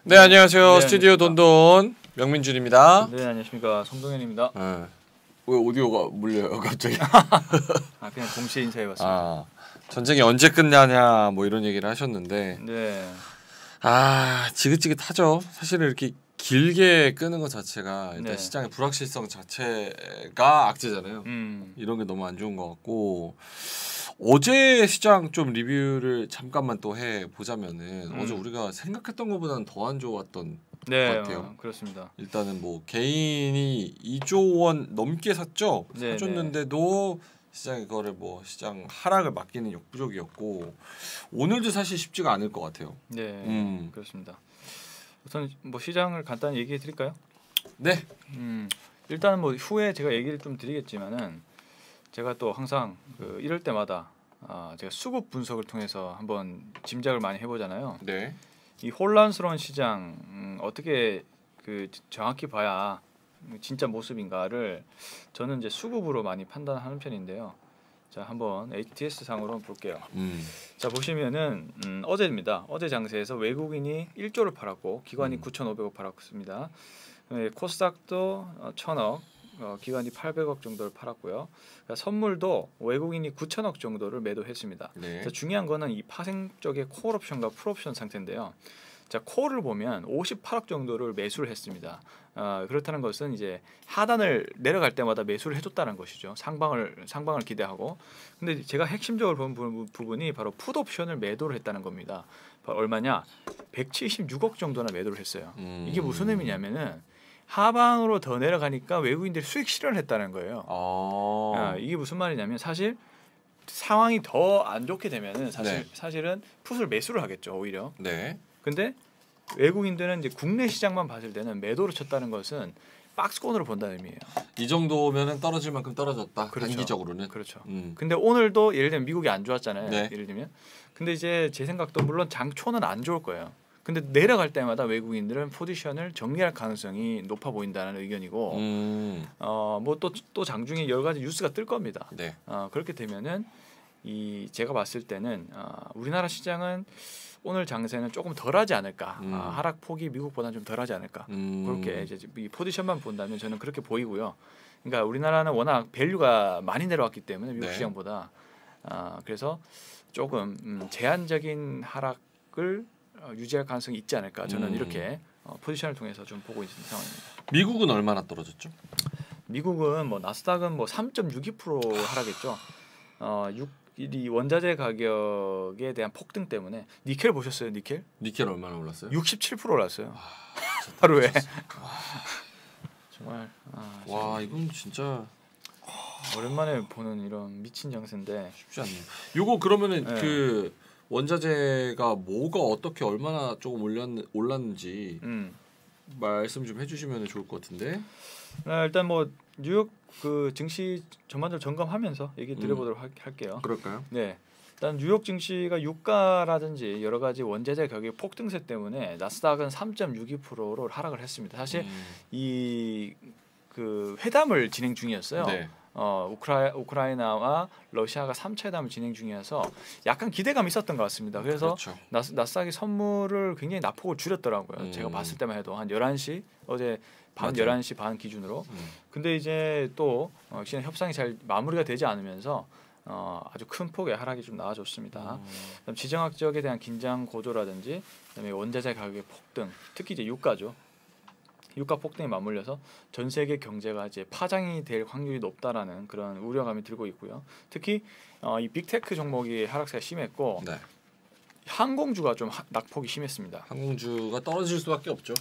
네, 안녕하세요. 네, 스튜디오 돈돈 명민준입니다. 네, 안녕하십니까. 송동현입니다. 왜 오디오가 물려요 갑자기? 그냥 동시에 인사해봤습니다. 전쟁이 언제 끝나냐 뭐 이런 얘기를 하셨는데 네. 지긋지긋하죠. 사실은 이렇게 길게 끄는 것 자체가 일단 네. 시장의 불확실성 자체가 악재잖아요. 이런 게 너무 안 좋은 것 같고, 어제 시장 좀 리뷰를 잠깐만 또 해보자면은 어제 우리가 생각했던 것보다는 더 안 좋았던 것 같아요. 그렇습니다. 일단은 뭐 개인이 2조 원 넘게 샀죠. 네, 사줬는데도 시장이 그거를 뭐 시장 하락을 막기는 역부족이었고, 오늘도 사실 쉽지가 않을 것 같아요. 네, 그렇습니다. 우선 뭐 시장을 간단히 얘기해 드릴까요? 네. 일단은 뭐 후에 제가 얘기를 좀 드리겠지만은, 제가 또 항상 이럴 때마다 제가 수급 분석을 통해서 한번 짐작을 많이 해보잖아요. 네. 이 혼란스러운 시장 어떻게 정확히 봐야 진짜 모습인가를 저는 이제 수급으로 많이 판단하는 편인데요. 자, 한번 HTS 상으로 볼게요. 자, 보시면은 어제입니다. 어제 장세에서 외국인이 1조를 팔았고 기관이 9,500억 팔았습니다. 코스닥도 1,000억, 기관이 800억 정도를 팔았고요. 그러니까 선물도 외국인이 9,000억 정도를 매도했습니다. 네. 자, 중요한 거는 이 파생 쪽의 콜옵션과 풀옵션 상태인데요. 자, 콜을 보면 58억 정도를 매수를 했습니다. 그렇다는 것은 이제 하단을 내려갈 때마다 매수를 해줬다는 것이죠. 상방을 기대하고. 근데 제가 핵심적으로 본 부분이 바로 풋옵션을 매도를 했다는 겁니다. 얼마냐? 176억 정도나 매도를 했어요. 이게 무슨 의미냐면은 하방으로 더 내려가니까 외국인들이 수익 실현을 했다는 거예요. 이게 무슨 말이냐면 사실 상황이 더 안 좋게 되면은 사실은 풋을 매수를 하겠죠, 오히려. 네. 근데 외국인들은 이제 국내 시장만 봤을 때는 매도를 쳤다는 것은 박스권으로 본다는 의미예요. 이 정도면은 떨어질 만큼 떨어졌다. 그렇죠. 단기적으로는. 그렇죠. 근데 오늘도 예를 들면 미국이 안 좋았잖아요. 네. 예를 들면. 근데 이제 제 생각도 물론 장 초는 안 좋을 거예요. 근데 내려갈 때마다 외국인들은 포지션을 정리할 가능성이 높아 보인다는 의견이고, 뭐 또 장중에 여러 가지 뉴스가 뜰 겁니다. 네. 그렇게 되면은 제가 봤을 때는 우리나라 시장은 오늘 장세는 조금 덜하지 않을까. 하락 폭이 미국보다는 좀 덜하지 않을까. 그렇게 이제 이 포지션만 본다면 저는 그렇게 보이고요. 그러니까 우리나라는 워낙 밸류가 많이 내려왔기 때문에 미국 시장보다 그래서 조금 제한적인 하락을 유지할 가능성이 있지 않을까. 저는 이렇게 포지션을 통해서 좀 보고 있는 상황입니다. 미국은 얼마나 떨어졌죠? 미국은 뭐 나스닥은 뭐 3.62% 하락했죠. 이 원자재 가격에 대한 폭등 때문에. 니켈 보셨어요? 니켈 얼마나 올랐어요? 67% 올랐어요. 하루에. 정말 와, 이건 진짜 오랜만에 보는 이런 미친 장세인데 쉽지 않네요. 요거 그러면은 그 원자재가 뭐가 어떻게 얼마나 조금 올랐는지 말씀 좀 해주시면 좋을 것 같은데. 일단 뭐 뉴욕 증시 전반적으로 점검하면서 얘기 드려보도록 할게요. 그럴까요? 네. 일단 뉴욕 증시가 유가라든지 여러 가지 원자재 가격 폭등세 때문에 나스닥은 3.62%로 하락을 했습니다. 사실 이 회담을 진행 중이었어요. 네. 우크라이나와 러시아가 3차 회담을 진행 중이어서 약간 기대감이 있었던 것 같습니다. 그래서 그렇죠. 나스닥이 선물을 굉장히 낙폭을 줄였더라고요. 제가 봤을 때만 해도 한 11시 어제 밤 11시 반 기준으로. 근데 이제 또 시장 협상이 잘 마무리가 되지 않으면서 아주 큰 폭의 하락이 좀 나와줬습니다. 그다음 지정학 지역에 대한 긴장 고조라든지 그다음에 원자재 가격의 폭등, 특히 이제 유가죠. 유가 폭등에 맞물려서 전 세계 경제가 이제 파장이 될 확률이 높다라는 그런 우려감이 들고 있고요. 특히 이 빅테크 종목이 하락세가 심했고 항공주가 좀 낙폭이 심했습니다. 항공주가 떨어질 수밖에 없죠.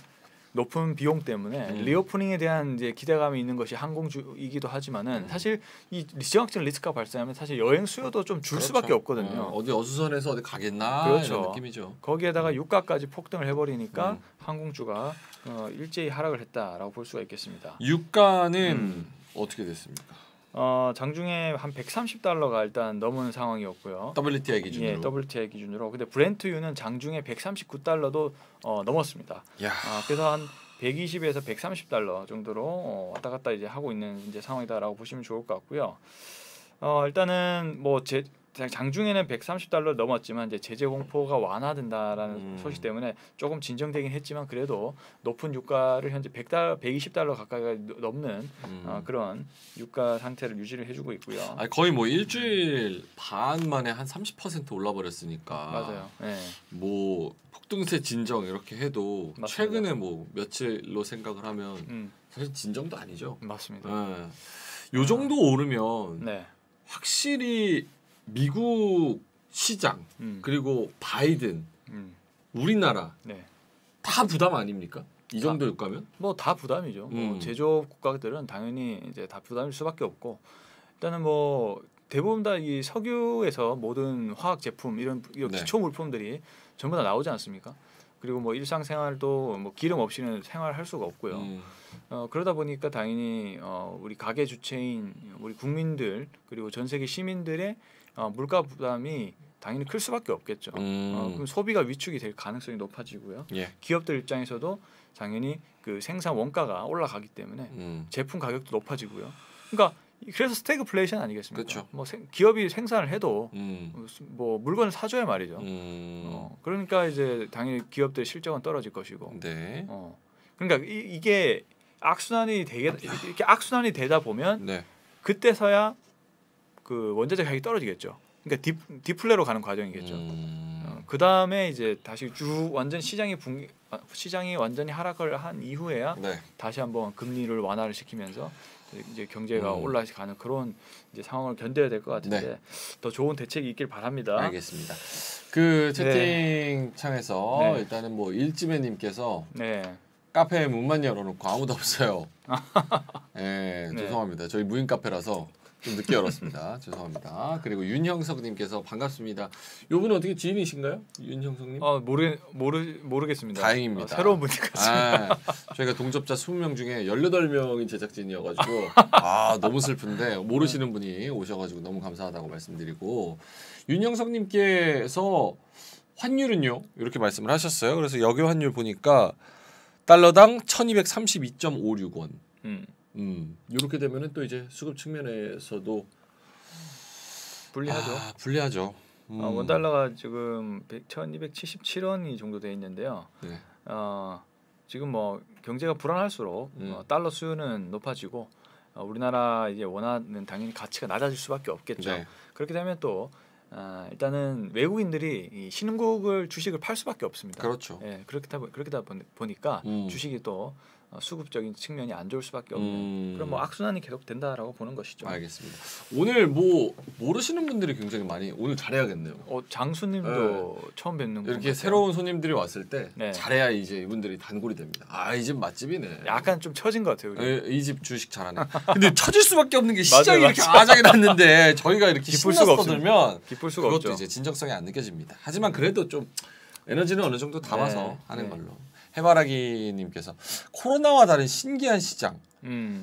높은 비용 때문에 리오프닝에 대한 이제 기대감이 있는 것이 항공주이기도 하지만은 사실 이 지정학적 리스크가 발생하면 사실 여행 수요도 좀 줄 수밖에 없거든요. 어디 어수선해서 어디 가겠나 이런 느낌이죠. 거기에다가 유가까지 폭등을 해버리니까 항공주가 일제히 하락을 했다라고 볼 수가 있겠습니다. 유가는 어떻게 됐습니까? 장중에 한 130달러가 일단 넘은 상황이었고요. WTI 기준으로. 예, WTI 기준으로. 근데 브렌트유는 장중에 139달러도 넘었습니다. 그래서 한 120에서 130달러 정도로 왔다 갔다 이제 하고 있는 이제 상황이다라고 보시면 좋을 것 같고요. 일단은 뭐 장중에는 130달러 넘었지만 이제 제재 공포가 완화된다라는 소식 때문에 조금 진정되긴 했지만 그래도 높은 유가를 현재 120달러 가까이 넘는 그런 유가 상태를 유지를 해주고 있고요. 거의 뭐 일주일 반 만에 한 30% 올라버렸으니까. 맞아요. 네. 뭐 폭등세 진정 이렇게 해도 맞습니다. 최근에 뭐 며칠로 생각을 하면 사실 진정도 아니죠. 맞습니다. 요 정도 오르면 네. 확실히 미국 시장 그리고 바이든 우리나라 네. 다 부담 아닙니까? 이 정도 유가면? 뭐 다 부담이죠. 뭐 제조업 국가들은 당연히 이제 다 부담일 수밖에 없고 일단은 뭐 대부분 다 이 석유에서 모든 화학 제품 이런 기초 물품들이 전부 다 나오지 않습니까? 그리고 뭐 일상생활도 뭐 기름 없이는 생활할 수가 없고요. 그러다 보니까 당연히 우리 가계 주체인 우리 국민들 그리고 전 세계 시민들의 물가 부담이 당연히 클 수밖에 없겠죠. 그럼 소비가 위축이 될 가능성이 높아지고요. 예. 기업들 입장에서도 당연히 그 생산 원가가 올라가기 때문에 제품 가격도 높아지고요. 그러니까 그래서 스태그플레이션 아니겠습니까? 그렇죠. 뭐 기업이 생산을 해도 뭐 물건을 사줘야 말이죠. 그러니까 이제 당연히 기업들 실적은 떨어질 것이고. 네. 그러니까 이게 악순환이 이렇게 악순환이 되다 보면 네. 그때서야 그 원자재 가격이 떨어지겠죠. 그러니까 디플레로 가는 과정이겠죠. 그 다음에 이제 다시 완전 시장이 완전히 하락을 한 이후에야 다시 한번 금리를 완화를 시키면서 이제 경제가 올라가는 그런 이제 상황을 견뎌야 될 것 같은데 더 좋은 대책이 있길 바랍니다. 알겠습니다. 그 채팅창에서 일단은 뭐 일지매님께서 카페 문만 열어놓고 아무도 없어요. 죄송합니다. 저희 무인 카페라서 좀 늦게 열었습니다. 죄송합니다. 그리고 윤형석님께서 반갑습니다. 요분 어떻게 지인이신가요, 윤형석님? 모르겠습니다. 다행입니다. 새로운 분이 같습니다. 저희가 동접자 20명 중에 18명인 제작진이어가지고 너무 슬픈데 모르시는 분이 오셔가지고 너무 감사하다고 말씀드리고 윤형석님께서 환율은요 이렇게 말씀을 하셨어요. 그래서 여기 환율 보니까 달러당 1232.56원. 이렇게 되면은 또 이제 수급 측면에서도 불리하죠. 불리하죠. 원달러가 지금 1277원이 정도 돼 있는데요. 지금 뭐 경제가 불안할수록 달러 수요는 높아지고 우리나라 이제 원화는 당연히 가치가 낮아질 수밖에 없겠죠. 그렇게 되면 또 일단은 외국인들이 이 신흥국을 주식을 팔 수밖에 없습니다. 그렇죠. 그렇다 보니까 주식이 또 수급적인 측면이 안 좋을 수밖에 없는 그럼 뭐 악순환이 계속 된다라고 보는 것이죠. 알겠습니다. 오늘 뭐 모르시는 분들이 굉장히 많이 오늘 잘해야겠네요. 장수님도 처음 뵙는 거 이렇게 새로운 손님들이 왔을 때 잘해야 이제 이분들이 단골이 됩니다. 이 집 맛집이네. 약간 좀 처진 것 같아요. 이 집 주식 잘하네. 근데 처질 수밖에 없는 게 시장이 이렇게 아작이 났는데 저희가 이렇게 신나서 떠들면 기쁠 수가 그것도 없죠. 이제 진정성이 안 느껴집니다. 하지만 그래도 좀 에너지는 어느 정도 담아서 하는 걸로. 해바라기님께서 코로나와 다른 신기한 시장.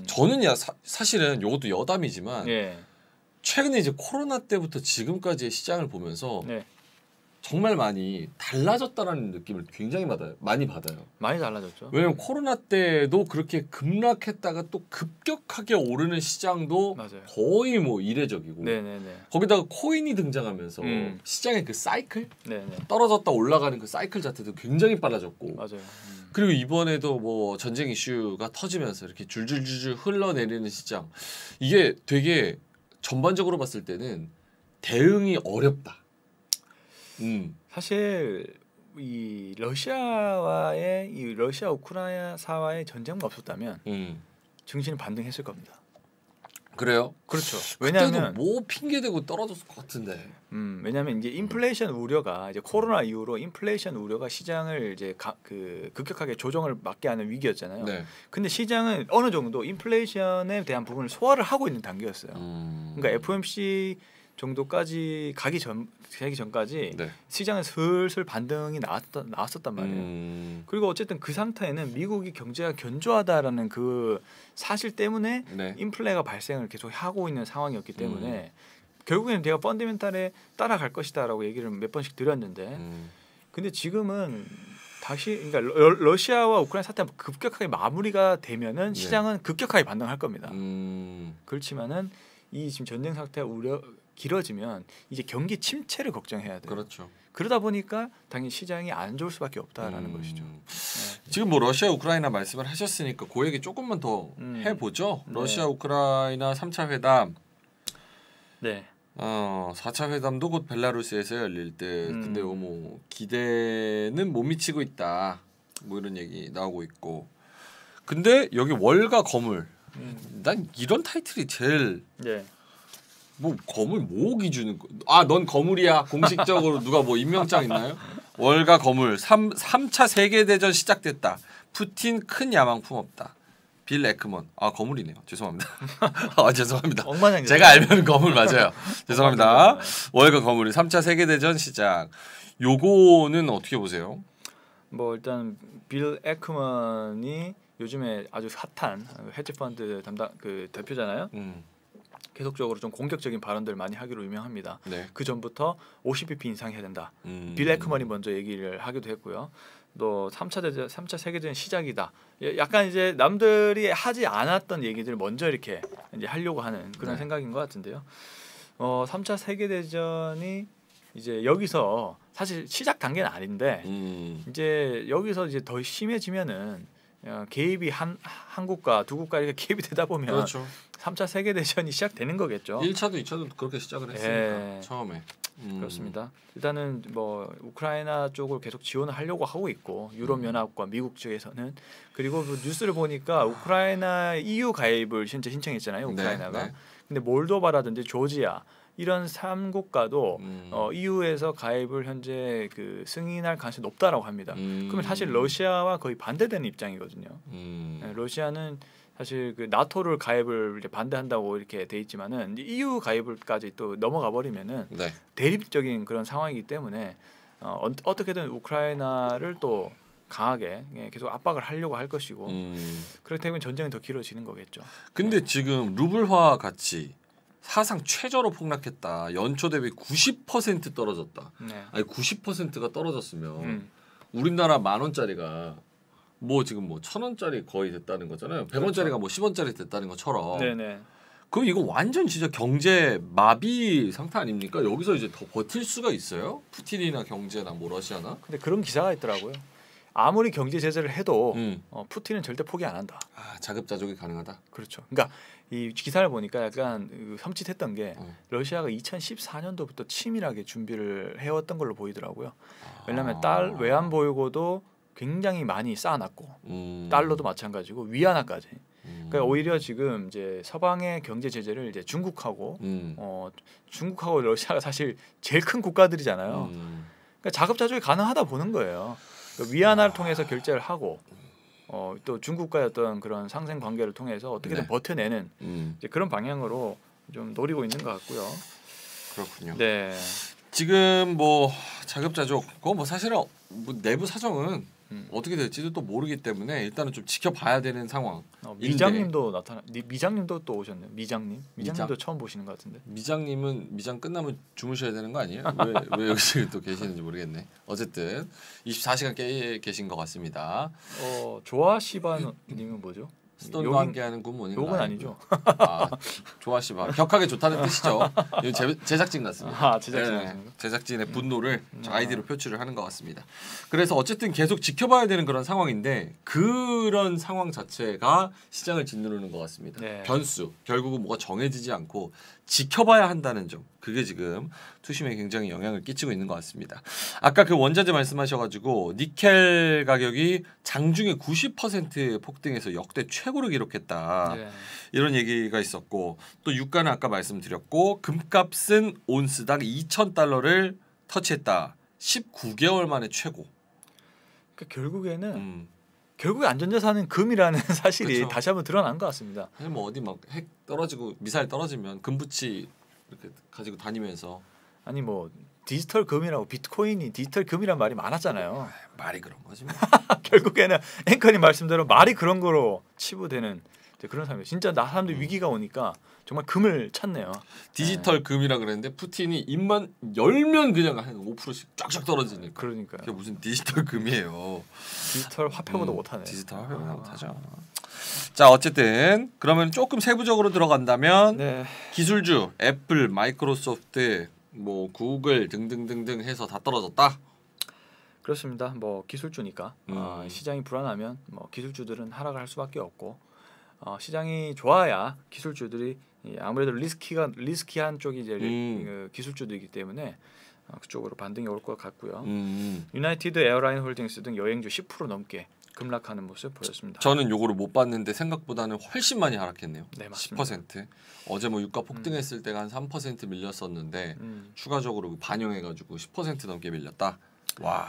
저는 사실은 이것도 여담이지만 최근에 이제 코로나 때부터 지금까지의 시장을 보면서 정말 많이 달라졌다라는 느낌을 굉장히 많이 받아요. 많이 달라졌죠. 왜냐면 코로나 때도 그렇게 급락했다가 또 급격하게 오르는 시장도 거의 뭐 이례적이고 거기다가 코인이 등장하면서 시장의 그 사이클 떨어졌다 올라가는 그 사이클 자체도 굉장히 빨라졌고 그리고 이번에도 뭐 전쟁 이슈가 터지면서 이렇게 줄줄줄줄 흘러내리는 시장 이게 되게 전반적으로 봤을 때는 대응이 어렵다. 사실 이 러시아 우크라이나사와의 전쟁만 없었다면 증시는 반등했을 겁니다. 그래요? 그렇죠. 왜냐하면 뭐 핑계 대고 떨어졌을 것 같은데. 왜냐하면 이제 인플레이션 우려가 이제 코로나 이후로 인플레이션 우려가 시장을 이제 급격하게 조정을 맞게 하는 위기였잖아요. 근데 시장은 어느 정도 인플레이션에 대한 부분을 소화를 하고 있는 단계였어요. 그러니까 FOMC 정도까지 가기 전까지 시장은 슬슬 반등이 나왔었단 말이에요. 그리고 어쨌든 그 상태에는 미국이 경제가 견조하다라는 그 사실 때문에 인플레가 발생을 계속 하고 있는 상황이었기 때문에 결국에는 내가 펀더멘탈에 따라갈 것이다라고 얘기를 몇 번씩 드렸는데 근데 지금은 다시 그러니까 러시아와 우크라이나 사태가 급격하게 마무리가 되면은 시장은 급격하게 반등할 겁니다. 그렇지만은 이 지금 전쟁 상태 길어지면 이제 경기 침체를 걱정해야 돼요. 그렇죠. 그러다 보니까 당연히 시장이 안 좋을 수밖에 없다라는 것이죠. 네. 지금 뭐 러시아 우크라이나 말씀을 하셨으니까 그 얘기 조금만 더 해보죠. 러시아 우크라이나 3차 회담. 네. 4차 회담도 곧 벨라루스에서 열릴 듯. 근데 뭐 기대는 못 미치고 있다. 뭐 이런 얘기 나오고 있고. 근데 여기 월가 거물. 난 이런 타이틀이 제일 뭐 거물 뭐 기준은 넌 거물이야. 공식적으로 누가 뭐 임명장 있나요? 월가 거물 3차 세계대전 시작됐다. 푸틴 큰 야망 품없다. 빌 에크먼 거물이네요. 죄송합니다. 죄송합니다. 제가 알면 거물 맞아요. 죄송합니다. 월가 거물이 3차 세계대전 시작. 요거는 어떻게 보세요? 뭐 일단 빌 에크먼이 요즘에 아주 핫한 헤지펀드 담당 그 대표잖아요. 계속적으로 좀 공격적인 발언들 많이 하기로 유명합니다. 네. 그 전부터 50bp 인상 해야 된다. 빌 에크먼이 먼저 얘기를 하기도 했고요. 또 3차 세계대전 시작이다. 약간 이제 남들이 하지 않았던 얘기들 먼저 이렇게 이제 하려고 하는 그런 생각인 것 같은데요. 3차 세계대전이 이제 여기서 사실 시작 단계는 아닌데 이제 여기서 이제 더 심해지면은 개입이 한 국가 두 국가 이렇게 개입이 되다 보면 그렇죠. 3차 세계대전이 시작되는 거겠죠. 1차도 2차도 그렇게 시작을 했으니까 처음에. 그렇습니다. 일단은 뭐 우크라이나 쪽을 계속 지원을 하려고 하고 있고 유럽 연합과 미국 측에서는 그리고 그 뉴스를 보니까 우크라이나 EU 가입을 현재 신청했잖아요. 우크라이나가. 네. 근데 몰도바라든지 조지아 이런 3국가도 EU에서 가입을 현재 그 승인할 가능성이 높다라고 합니다. 그러면 사실 러시아와 거의 반대되는 입장이거든요. 러시아는 사실 그 나토를 가입을 이제 반대한다고 이렇게 돼 있지만은 EU 가입을까지 또 넘어가 버리면은 대립적인 그런 상황이기 때문에 어떻게든 우크라이나를 또 강하게 계속 압박을 하려고 할 것이고 그렇기 때문에 전쟁이 더 길어지는 거겠죠. 근데 지금 루블화 가치 사상 최저로 폭락했다. 연초 대비 90% 떨어졌다. 아니 90%가 떨어졌으면 우리나라 10,000원짜리가 뭐 지금 뭐 1,000원짜리 거의 됐다는 거잖아요. 100원짜리가 뭐 10원짜리 됐다는 것처럼. 네네. 그럼 이거 완전 진짜 경제 마비 상태 아닙니까? 여기서 이제 더 버틸 수가 있어요? 푸틴이나 경제나 뭐 러시아나? 근데 그런 기사가 있더라고요. 아무리 경제 제재를 해도 푸틴은 절대 포기 안 한다. 자급자족이 가능하다. 그렇죠. 그러니까 이 기사를 보니까 약간 섬찟했던 게 러시아가 2014년도부터 치밀하게 준비를 해왔던 걸로 보이더라고요. 왜냐하면 달 외환 보유고도 굉장히 많이 쌓아놨고 달러도 마찬가지고 위안화까지. 그러니까 오히려 지금 이제 서방의 경제 제재를 이제 중국하고 중국하고 러시아가 사실 제일 큰 국가들이잖아요. 그러니까 자급자족이 가능하다 보는 거예요. 그러니까 위안화를 통해서 결제를 하고 또 중국과의 어떤 그런 상생 관계를 통해서 어떻게든 버텨내는 이제 그런 방향으로 좀 노리고 있는 것 같고요. 그렇군요. 네. 지금 뭐 자급자족 그거 뭐 사실은 뭐 내부 사정은 어떻게 될지도 또 모르기 때문에 일단은 좀 지켜봐야 되는 상황. 미장님도 미장님도 또 오셨네요. 미장님도 처음 보시는 것 같은데. 미장 끝나면 주무셔야 되는 거 아니에요? 왜 여기 또 계시는지 모르겠네. 어쨌든 24시간 계신 것 같습니다. 조아시바님은 뭐죠? 스톤과 함께하는 굿모닝. 요건 아니죠. 조아시바 격하게 좋다는 뜻이죠. 제작진 같습니다. 제작진. 제작진의 분노를 아이디로 표출을 하는 것 같습니다. 그래서 어쨌든 계속 지켜봐야 되는 그런 상황인데 그런 상황 자체가 시장을 짓누르는 것 같습니다. 변수 결국은 뭐가 정해지지 않고 지켜봐야 한다는 점 그게 지금 투심에 굉장히 영향을 끼치고 있는 것 같습니다. 아까 그 원자재 말씀하셔가지고 니켈 가격이 장중에 90% 폭등해서 역대 최고를 기록했다. 이런 얘기가 있었고 또 유가는 아까 말씀드렸고 금값은 온스당 2,000달러를 터치했다. 19개월 만에 최고. 그러니까 결국에 안전자산은 금이라는 사실이 그쵸. 다시 한번 드러난 것 같습니다. 뭐 어디 막 핵 떨어지고 미사일 떨어지면 금부치 이렇게 가지고 다니면서 아니 뭐 디지털 금이라고 비트코인이 디지털 금이란 말이 많았잖아요. 말이 그런 거지 뭐. 결국에는 앵커님 말씀대로 말이 그런 거로 치부되는 그런 사람이 진짜 사람들 위기가 오니까 정말 금을 찾네요. 디지털 금이라 그랬는데 푸틴이 입만 열면 그냥 한 5%씩 쫙쫙 떨어지니까. 그러니까 그게 무슨 디지털 금이에요. 디지털 화폐보다 못하네. 디지털 화폐보다 못하죠. 자 어쨌든 그러면 조금 세부적으로 들어간다면 네. 기술주 애플, 마이크로소프트, 뭐 구글 등등등등 해서 다 떨어졌다. 그렇습니다. 뭐 기술주니까 시장이 불안하면 뭐 기술주들은 하락을 할 수밖에 없고 시장이 좋아야 기술주들이 아무래도 리스키한 쪽이 이제 그 기술주들이기 때문에 그쪽으로 반등이 올 것 같고요. 유나이티드 에어라인 홀딩스 등 여행주 10% 넘게 급락하는 모습 보였습니다. 저는 요거를 못 봤는데 생각보다는 훨씬 많이 하락했네요. 네, 맞습니다. 10%. 어제 뭐 유가 폭등했을 때가 한 3% 밀렸었는데 추가적으로 반영해가지고 10% 넘게 밀렸다. 와.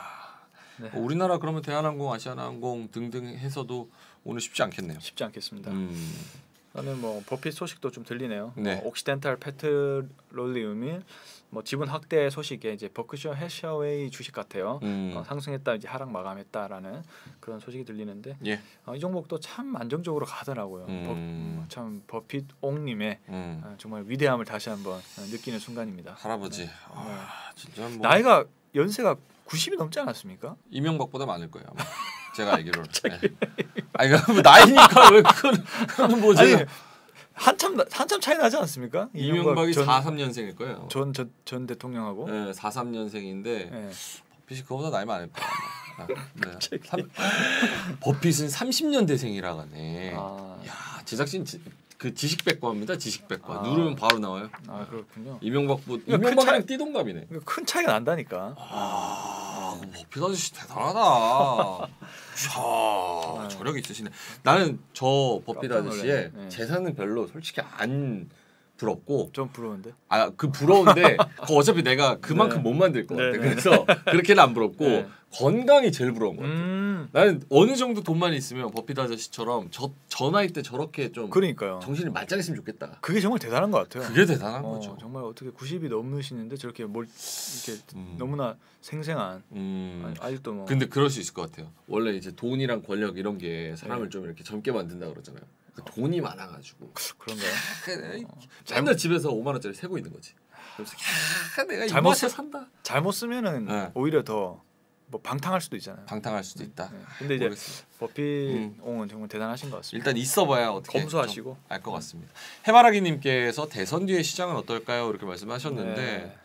네. 우리나라 그러면 대한항공, 아시아나항공 등등 해서도 오늘 쉽지 않겠네요. 쉽지 않겠습니다. 저는 뭐 버핏 소식도 좀 들리네요. 네. 옥시덴탈 페트롤리움이 뭐 지분 확대 소식에 이제 버크셔 해셔웨이 주식 같아요. 상승했다 이제 하락 마감했다라는 그런 소식이 들리는데 예. 이 종목도 참 안정적으로 가더라고요. 참 버핏 옹님의 정말 위대함을 다시 한번 느끼는 순간입니다. 할아버지. 네. 진짜 뭐 나이가 연세가 90이 넘지 않았습니까? 이명박보다 많을 거예요. 아마. 제가 알기로는. 네. 아니 그 나이니까 왜 그건 뭐지? 아니, 한참 차이 나지 않습니까? 이명박이 43년생일 거예요. 전 대통령하고. 네, 43년생인데 네. 버핏이 그거보다 나이 많을 거야. 네. 버핏은 30년대생이라 가네. 야 제작진 그 지식백과입니다. 지식백과 누르면 바로 나와요. 그렇군요. 이명박이랑 띠동갑이네. 큰 차이가 난다니까. 버핏 아저씨 대단하다. 저력이 있으시네. 나는 저 버핏 아저씨의 재산은 별로 솔직히 안 부럽고. 좀 부러운데? 그 부러운데 어차피 내가 그만큼 못 만들 것 같아. 그래서 그렇게는 안 부럽고 건강이 제일 부러운 것 같아. 나는 어느 정도 돈만 있으면 버핏 아저씨처럼 저 나이 때 저렇게 좀 그러니까요. 정신이 말짱했으면 좋겠다. 그게 정말 대단한 것 같아요. 그게 대단한 거죠. 정말 어떻게 90이 넘으시는데 저렇게 이렇게 너무나 생생한 아직도 뭐. 근데 그럴 수 있을 것 같아요. 원래 이제 돈이랑 권력 이런 게 사람을 좀 이렇게 젊게 만든다 그러잖아요. 돈이 많아가지고 그런가요? 맨날 집에서 5만 원짜리 세고 있는 거지. 그래서 내가 이 맛에 산다. 잘못 쓰면은 오히려 더 뭐 방탕할 수도 있잖아요. 방탕할 수도 있다. 근데 이제 버핏 옹은 정말 대단하신 것 같습니다. 일단 있어봐야 어떻게 검소하시고 알 것 같습니다. 해바라기님께서 대선 뒤의 시장은 어떨까요? 이렇게 말씀하셨는데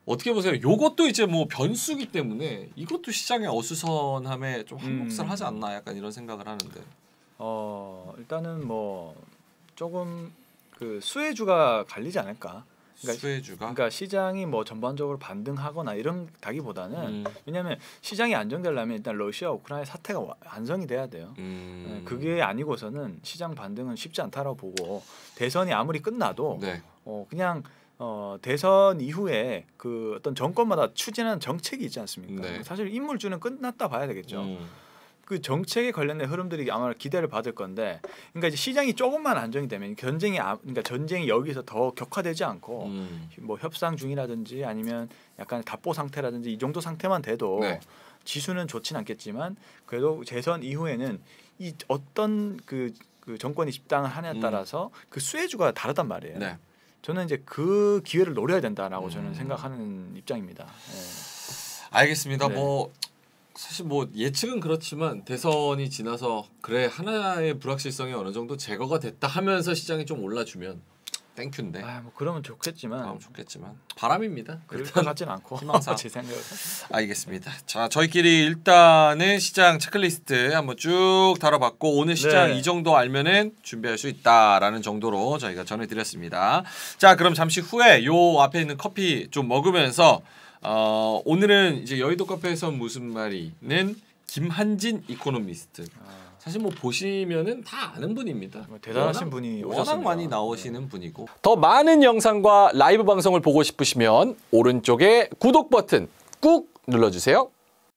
어떻게 보세요? 요것도 이제 뭐 변수기 때문에 이것도 시장의 어수선함에 좀 한 몫을 하지 않나 약간 이런 생각을 하는데. 일단은 뭐 조금 그 수혜주가 갈리지 않을까. 수혜주가? 그러니까 시장이 뭐 전반적으로 반등하거나 이런 다기보다는 왜냐하면 시장이 안정되려면 일단 러시아 우크라이나 사태가 완성이 돼야 돼요. 그게 아니고서는 시장 반등은 쉽지 않다라고 보고 대선이 아무리 끝나도 그냥 대선 이후에 그 어떤 정권마다 추진하는 정책이 있지 않습니까? 사실 인물주는 끝났다 봐야 되겠죠. 그 정책에 관련된 흐름들이 아마 기대를 받을 건데, 그러니까 이제 시장이 조금만 안정이 되면 그러니까 전쟁이 여기서 더 격화되지 않고 뭐 협상 중이라든지 아니면 약간 답보 상태라든지 이 정도 상태만 돼도 지수는 좋진 않겠지만 그래도 재선 이후에는 이 어떤 그 정권이 집당을 하냐에 따라서 그 수혜주가 다르단 말이에요. 저는 이제 그 기회를 노려야 된다라고 저는 생각하는 입장입니다. 알겠습니다. 뭐 사실 뭐 예측은 그렇지만 대선이 지나서 그래 하나의 불확실성이 어느 정도 제거가 됐다 하면서 시장이 좀 올라주면 땡큐인데. 뭐 그러면 좋겠지만. 바람입니다. 그럴 것 같진 않고. 희망사. 제 생각은. 알겠습니다. 자, 저희끼리 일단은 시장 체크리스트 한번 쭉 다뤄봤고 오늘 시장 이 정도 알면은 준비할 수 있다라는 정도로 저희가 전해드렸습니다. 자, 그럼 잠시 후에 요 앞에 있는 커피 좀 먹으면서. 오늘은 이제 여의도 카페에서 무슨 말이는 김한진 이코노미스트. 사실 뭐 보시면은 다 아는 분입니다. 대단하신 분이 워낙 많이 나오시는 분이고. 더 많은 영상과 라이브 방송을 보고 싶으시면 오른쪽에 구독 버튼 꾹 눌러주세요.